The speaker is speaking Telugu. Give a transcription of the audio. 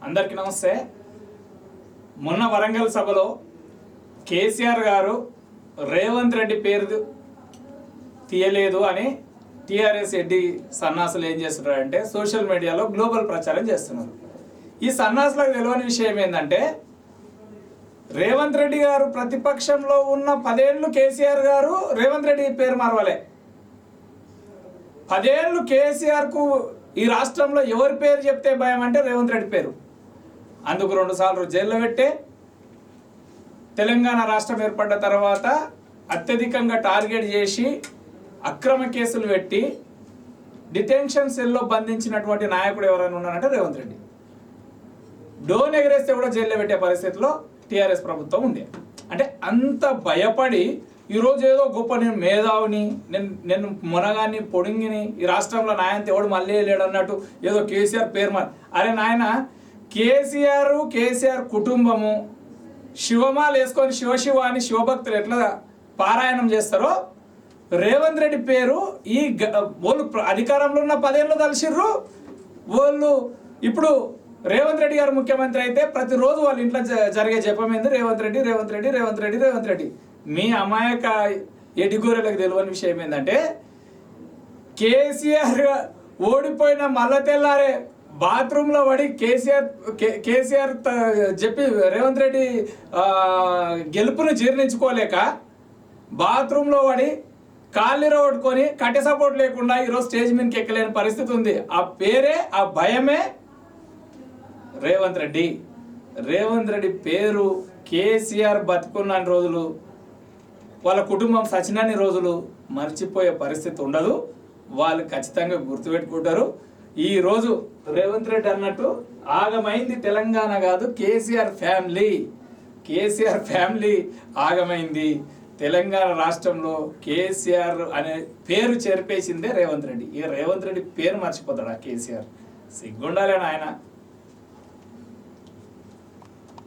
అందరికీ నమస్తే. మొన్న వరంగల్ సభలో కేసీఆర్ గారు రేవంత్ రెడ్డి పేరు తీయలేదు అని టీఆర్ఎస్ ఎడ్డి సన్నాసులు ఏం చేస్తున్నారంటే సోషల్ మీడియాలో గ్లోబల్ ప్రచారం చేస్తున్నారు. ఈ సన్నాసులకు తెలియని విషయం ఏంటంటే రేవంత్ రెడ్డి గారు ప్రతిపక్షంలో ఉన్న 10 ఏళ్ళు కేసీఆర్ గారు రేవంత్ రెడ్డి పేరు మరవలే. 10 ఏళ్ళు కేసీఆర్కు ఈ రాష్ట్రంలో ఎవరి పేరు చెప్తే భయం అంటే రేవంత్ రెడ్డి పేరు. అందుకు 2 సార్లు జైల్లో పెట్టే తెలంగాణ రాష్ట్రం ఏర్పడ్డ తర్వాత అత్యధికంగా టార్గెట్ చేసి అక్రమ కేసులు పెట్టి డిటెన్షన్ సెల్లో బంధించినటువంటి నాయకుడు ఎవరైనా ఉన్నారంటే రేవంత్ రెడ్డి. డోన్ ఎగరేస్తే కూడా జైల్లో పెట్టే పరిస్థితిలో టీఆర్ఎస్ ప్రభుత్వం ఉండే. అంటే అంత భయపడి ఈరోజు ఏదో గొప్ప నేను మేధావిని, నేను మునగాన్ని పొడింగిని, ఈ రాష్ట్రంలో నాయంత ఎవడు మళ్ళీ లేడు అన్నట్టు ఏదో కేసీఆర్ పేరు అరే నాయన, కేసీఆర్ కుటుంబము శివమాలు వేసుకొని శివ అని శివభక్తులు ఎట్లా పారాయణం చేస్తారో రేవంత్ రెడ్డి పేరు ఈ వాళ్ళు అధికారంలో ఉన్న 10 ఏళ్ళు తలిసిర్రు. వాళ్ళు ఇప్పుడు రేవంత్ రెడ్డి గారు ముఖ్యమంత్రి అయితే ప్రతిరోజు వాళ్ళ ఇంట్లో జరిగే జపమైంది రేవంత్ రెడ్డి. మీ అమాయక ఎడిగోరెలకు తెలియని విషయం ఏంటంటే కేసీఆర్ ఓడిపోయిన మల్ల తెల్లారే బాత్రూంలో పడి కేసీఆర్ చెప్పి రేవంత్ రెడ్డి గెలుపును జీర్ణించుకోలేక బాత్రూంలో పడి కాళ్ళు కొట్టుకొని కట్టె సపోర్ట్ లేకుండా ఈరోజు స్టేజ్ మీదకి ఎక్కలేని పరిస్థితి ఉంది. ఆ పేరే, ఆ భయమే రేవంత్ రెడ్డి పేరు. కేసీఆర్ బతుకున్న రోజులు, వాళ్ళ కుటుంబం సచినన్ని రోజులు మర్చిపోయే పరిస్థితి ఉండదు. వాళ్ళు ఖచ్చితంగా గుర్తుపెట్టుకుంటారు. ఈరోజు రేవంత్ రెడ్డి అన్నట్టు ఆగమైంది తెలంగాణ కాదు, కేసీఆర్ ఫ్యామిలీ ఆగమైంది. తెలంగాణ రాష్ట్రంలో కేసీఆర్ అనే పేరు చేర్పేసిందే రేవంత్ రెడ్డి. ఈ రేవంత్ రెడ్డి పేరు మర్చిపోతాడు ఆ కేసీఆర్. సిగ్గుండాలి ఆయన.